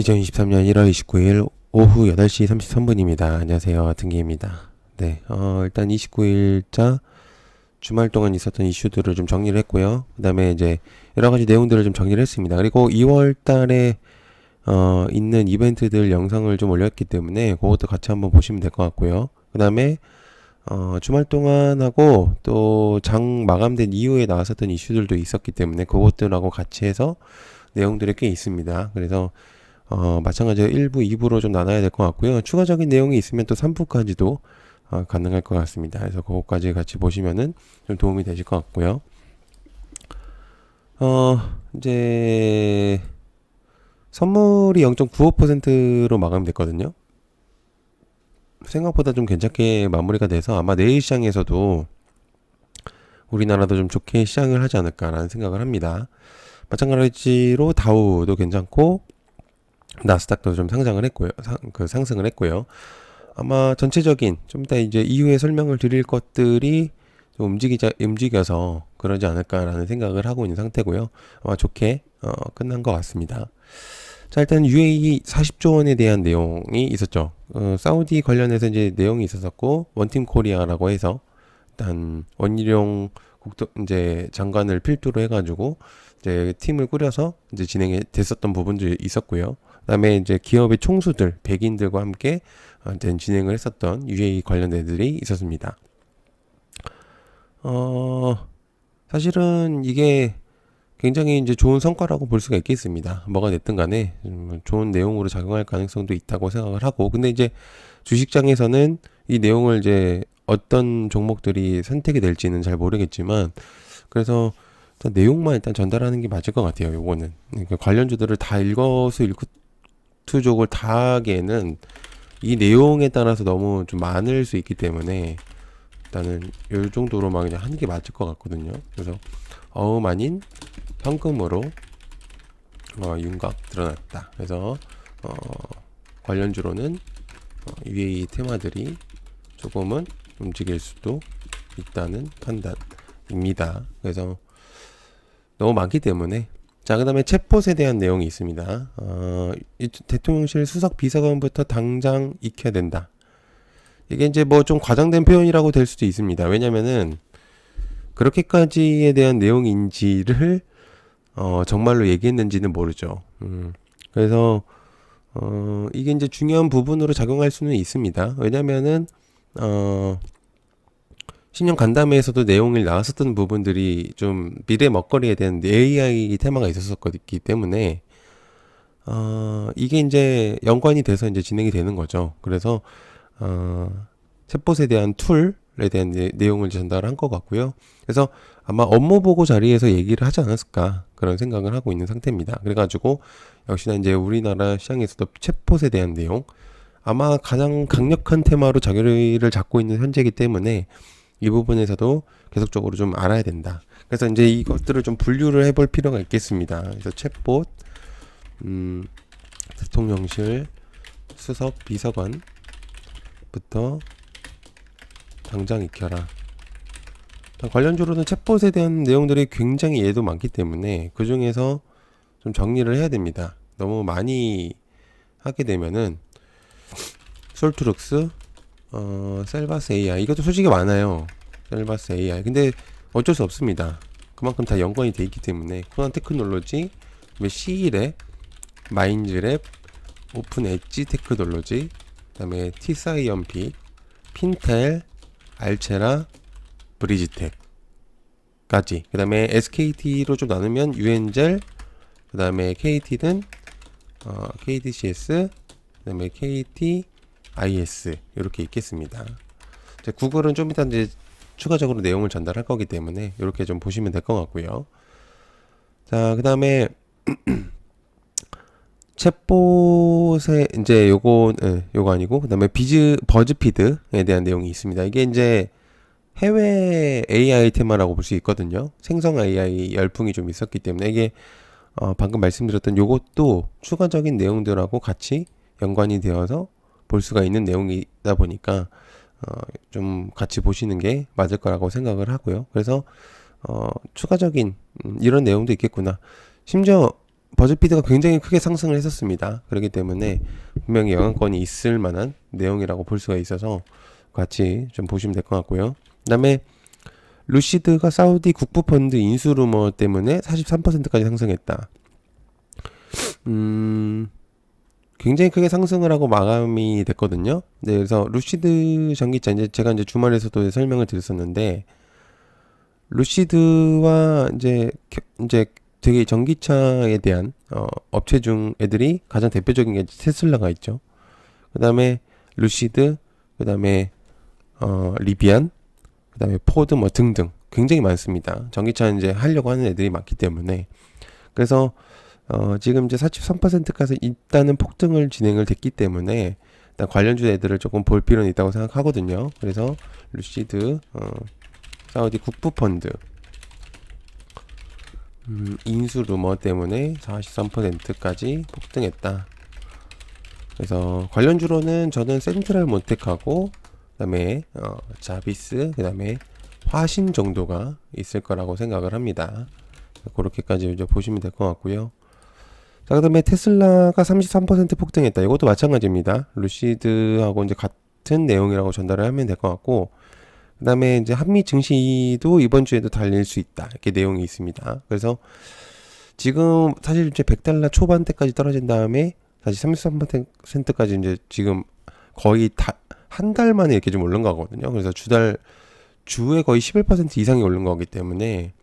2023년 1월 29일 오후 8시 33분입니다. 안녕하세요. 등기입니다. 네, 일단 29일자 주말 동안 있었던 이슈들을 좀 정리를 했고요. 그 다음에 이제 여러 가지 내용들을 좀 정리를 했습니다. 그리고 2월 달에, 있는 이벤트들 영상을 좀 올렸기 때문에 그것도 같이 한번 보시면 될 것 같고요. 그 다음에, 주말 동안 하고 또 장 마감된 이후에 나왔었던 이슈들도 있었기 때문에 그것들하고 같이 해서 내용들이 꽤 있습니다. 그래서 마찬가지로 1부, 2부로 좀 나눠야 될 것 같고요. 추가적인 내용이 있으면 또 3부까지도 가능할 것 같습니다. 그래서 그것까지 같이 보시면은 좀 도움이 되실 것 같고요. 이제 선물이 0.95%로 마감됐거든요. 생각보다 좀 괜찮게 마무리가 돼서 아마 내일 시장에서도 우리나라도 좀 좋게 시장을 하지 않을까라는 생각을 합니다. 마찬가지로 다우도 괜찮고 나스닥도 좀 상장을 했고요. 상승을 했고요. 아마 전체적인 좀 이따 이제 이후에 설명을 드릴 것들이 좀 움직여서 그러지 않을까라는 생각을 하고 있는 상태고요. 아마 좋게 끝난 것 같습니다. 자, 일단 UAE 40조 원에 대한 내용이 있었죠. 사우디 관련해서 이제 내용이 있었었고 원팀 코리아라고 해서 일단 원희룡 국도 이제 장관을 필두로 해가지고 이제 팀을 꾸려서 이제 진행이 됐었던 부분들이 있었고요. 그다음에 이제 기업의 총수들, 백인들과 함께 진행을 했었던 UAE 관련 애들이 있었습니다. 사실은 이게 굉장히 이제 좋은 성과라고 볼 수가 있겠습니다. 뭐가 됐든 간에 좋은 내용으로 작용할 가능성도 있다고 생각을 하고, 근데 이제 주식장에서는 이 내용을 이제 어떤 종목들이 선택이 될지는 잘 모르겠지만, 그래서 일단 내용만 일단 전달하는 게 맞을 것 같아요. 요거는 그러니까 관련주들을 다 일거수일투족을 다 하기에는 이 내용에 따라서 너무 좀 많을 수 있기 때문에 일단은 요 정도로만 그냥 하는 게 맞을 것 같거든요. 그래서 어음 아닌 현금으로 윤곽 드러났다. 그래서 관련주로는 UAE 테마들이 조금은 움직일 수도 있다는 판단입니다. 그래서 너무 많기 때문에. 자, 그 다음에 챗봇에 대한 내용이 있습니다. 대통령실 수석 비서관부터 당장 익혀야 된다. 이게 이제 뭐 좀 과장된 표현이라고 될 수도 있습니다. 왜냐면은 그렇게까지에 대한 내용인지를 정말로 얘기했는지는 모르죠. 그래서 이게 이제 중요한 부분으로 작용할 수는 있습니다. 왜냐면은 신형 간담회에서도 내용이 나왔었던 부분들이 좀 미래 먹거리에 대한 AI 테마가 있었었기 때문에 이게 이제 연관이 돼서 이제 진행이 되는 거죠. 그래서 챗봇에 대한 툴에 대한 내용을 전달한 것 같고요. 그래서 아마 업무 보고 자리에서 얘기를 하지 않았을까 그런 생각을 하고 있는 상태입니다. 그래가지고 역시나 이제 우리나라 시장에서도 챗봇에 대한 내용 아마 가장 강력한 테마로 자리를 잡고 있는 현재이기 때문에 이 부분에서도 계속적으로 좀 알아야 된다. 그래서 이제 이것들을 좀 분류를 해볼 필요가 있겠습니다. 그래서 챗봇, 대통령실 수석 비서관부터 당장 익혀라. 관련주로는 챗봇에 대한 내용들이 굉장히 얘도 많기 때문에 그 중에서 좀 정리를 해야 됩니다. 너무 많이 하게 되면은 솔트룩스, 셀바스 AI 이것도 솔직히 많아요. 셀바스 AI 근데 어쩔 수 없습니다. 그만큼 다 연관이 돼 있기 때문에 코난 테크놀로지, C랩, 마인즈랩, 오픈 엣지 테크놀로지, 그다음에 티사이언피, 핀텔, 알체라, 브리지텍까지. 그다음에 SKT로 좀 나누면 유엔젤, 그다음에 KT는 KTCS, 그다음에 KTIS 이렇게 있겠습니다. 구글은 좀 이따 이제 추가적으로 내용을 전달할 거기 때문에 이렇게 좀 보시면 될 것 같고요. 자, 그다음에 챗봇에 이제 요거 아니고 그다음에 버즈피드에 대한 내용이 있습니다. 이게 이제 해외 AI 테마라고 볼 수 있거든요. 생성 AI 열풍이 좀 있었기 때문에 이게 방금 말씀드렸던 요것도 추가적인 내용들하고 같이 연관이 되어서 볼 수가 있는 내용이다 보니까 좀 같이 보시는 게 맞을 거라고 생각을 하고요. 그래서 추가적인 이런 내용도 있겠구나. 심지어 버즈피드가 굉장히 크게 상승을 했었습니다. 그렇기 때문에 분명히 영향권이 있을 만한 내용이라고 볼 수가 있어서 같이 좀 보시면 될 것 같고요. 그다음에 루시드가 사우디 국부펀드 인수 루머 때문에 43%까지 상승했다. 굉장히 크게 상승을 하고 마감이 됐거든요. 네, 그래서 루시드 전기차 제가 이제 주말에서도 설명을 드렸었는데 루시드와 이제 되게 전기차에 대한 업체 중 애들이 가장 대표적인 게 테슬라가 있죠. 그다음에 루시드, 그다음에 리비안, 그다음에 포드 뭐 등등 굉장히 많습니다. 전기차 이제 하려고 하는 애들이 많기 때문에 그래서 지금 이제 43%까지 일단은 폭등을 진행을 됐기 때문에 일단 관련주 애들을 조금 볼 필요는 있다고 생각하거든요. 그래서 루시드, 사우디 국부펀드 인수 루머 때문에 43%까지 폭등했다. 그래서 관련주로는 저는 센트럴 모텍하고 그다음에 자비스, 그다음에 화신 정도가 있을 거라고 생각을 합니다. 그렇게까지 이제 보시면 될 것 같고요. 자, 그다음에 테슬라가 33% 폭등했다. 이것도 마찬가지입니다. 루시드하고 이제 같은 내용이라고 전달을 하면 될 것 같고, 그다음에 이제 한미 증시도 이번 주에도 달릴 수 있다. 이렇게 내용이 있습니다. 그래서 지금 사실 이제 100달러 초반대까지 떨어진 다음에 다시 33%까지 이제 지금 거의 다 한 달 만에 이렇게 좀 오른 거거든요. 그래서 주에 거의 11% 이상이 오른 거기 때문에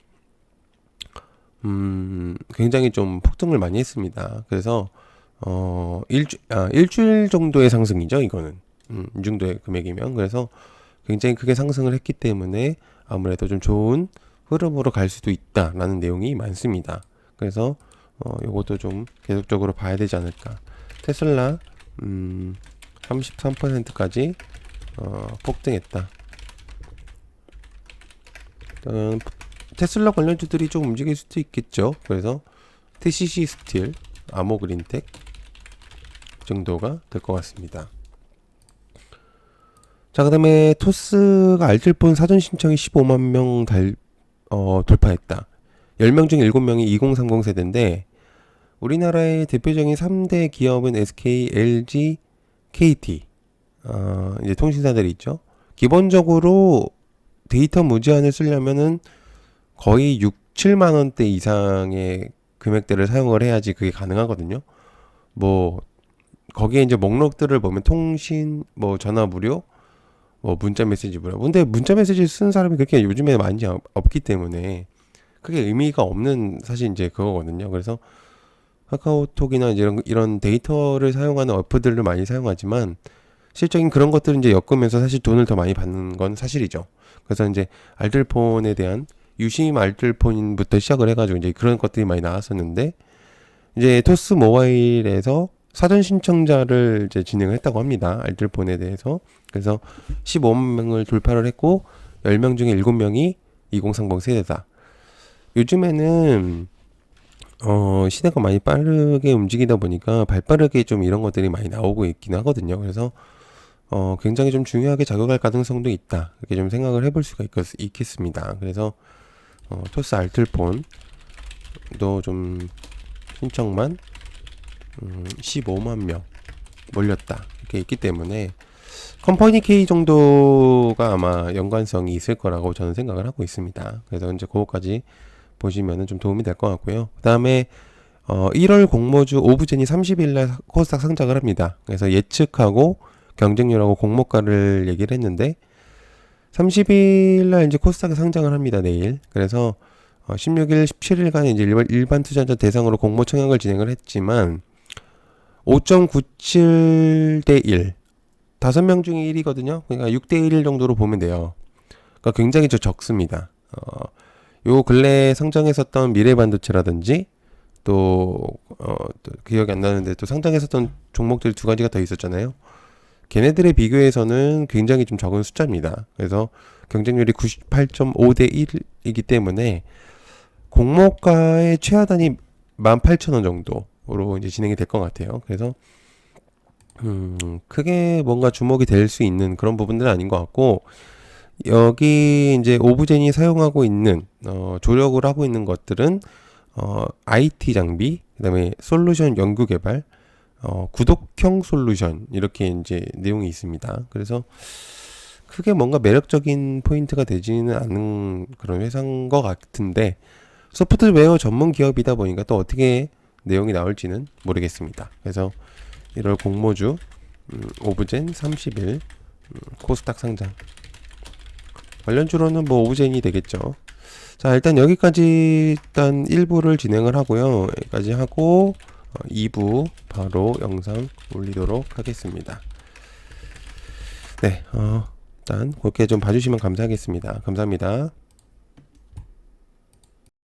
굉장히 좀 폭등을 많이 했습니다. 그래서 일주일 정도의 상승이죠, 이거는. 이 정도의 금액이면. 그래서 굉장히 크게 상승을 했기 때문에 아무래도 좀 좋은 흐름으로 갈 수도 있다라는 내용이 많습니다. 그래서 요것도 좀 계속적으로 봐야 되지 않을까. 테슬라 33%까지 폭등했다. 테슬라 관련주들이 좀 움직일 수도 있겠죠. 그래서 TCC 스틸, 아모그린텍 정도가 될 것 같습니다. 자, 그 다음에 토스가 알뜰폰 사전 신청이 15만 명 돌파했다. 10명 중 7명이 2030 세대인데 우리나라의 대표적인 3대 기업은 SK, LG, KT 이제 통신사들이 있죠. 기본적으로 데이터 무제한을 쓰려면은 거의 6, 7만 원대 이상의 금액대를 사용을 해야지 그게 가능하거든요. 뭐 거기에 이제 목록들을 보면 통신, 뭐 전화 무료, 뭐 문자 메시지 무료. 근데 문자 메시지 쓰는 사람이 그렇게 요즘에 많이 없기 때문에 크게 의미가 없는 사실 이제 그거거든요. 그래서 카카오톡이나 이제 이런 데이터를 사용하는 어플들을 많이 사용하지만 실적인 그런 것들은 이제 엮으면서 사실 돈을 더 많이 받는 건 사실이죠. 그래서 이제 알뜰폰에 대한 유심 알뜰폰부터 시작을 해가지고 이제 그런 것들이 많이 나왔었는데 이제 토스 모바일에서 사전 신청자를 이제 진행을 했다고 합니다. 알뜰폰에 대해서. 그래서 15만 명을 돌파를 했고 10명 중에 7명이 2030 세대다. 요즘에는 시대가 많이 빠르게 움직이다 보니까 발빠르게 좀 이런 것들이 많이 나오고 있긴 하거든요. 그래서 굉장히 좀 중요하게 작용할 가능성도 있다. 이렇게 좀 생각을 해볼 수가 있겠습니다. 그래서 토스 알뜰폰도 좀 신청만 15만 명 몰렸다. 이렇게 있기 때문에 컴퍼니 K 정도가 아마 연관성이 있을 거라고 저는 생각을 하고 있습니다. 그래서 이제 그거까지 보시면은 좀 도움이 될 것 같고요. 그 다음에 1월 공모주 오브젠이 30일날 코스닥 상장을 합니다. 그래서 예측하고 경쟁률하고 공모가를 얘기를 했는데 30일날 이제 코스닥에 상장을 합니다. 내일. 그래서 16일, 17일간 이제 일반 투자자 대상으로 공모 청약을 진행을 했지만 5.97대 1. 5명 중에 1이거든요. 그러니까 6대 1 정도로 보면 돼요. 그러니까 굉장히 적습니다. 요 근래에 상장했었던 미래반도체라든지 또 기억이 안 나는데 또 상장했었던 종목들 두 가지가 더 있었잖아요. 걔네들에 비교해서는 굉장히 좀 적은 숫자입니다. 그래서 경쟁률이 98.5대 1이기 때문에 공모가의 최하단이 18,000원 정도로 이제 진행이 될 것 같아요. 그래서 크게 뭔가 주목이 될 수 있는 그런 부분들은 아닌 것 같고 여기 이제 오브젠이 사용하고 있는 조력을 하고 있는 것들은 IT 장비, 그다음에 솔루션 연구 개발, 구독형 솔루션 이렇게 이제 내용이 있습니다. 그래서 크게 뭔가 매력적인 포인트가 되지는 않은 그런 회사인 것 같은데 소프트웨어 전문 기업이다 보니까 또 어떻게 내용이 나올지는 모르겠습니다. 그래서 1월 공모주 오브젠 30일 코스닥 상장 관련주로는 뭐 오브젠이 되겠죠. 자, 일단 여기까지 일단 1부를 진행을 하고요. 여기까지 하고 2부 바로 영상 올리도록 하겠습니다. 네, 일단 그렇게 좀 봐주시면 감사하겠습니다. 감사합니다.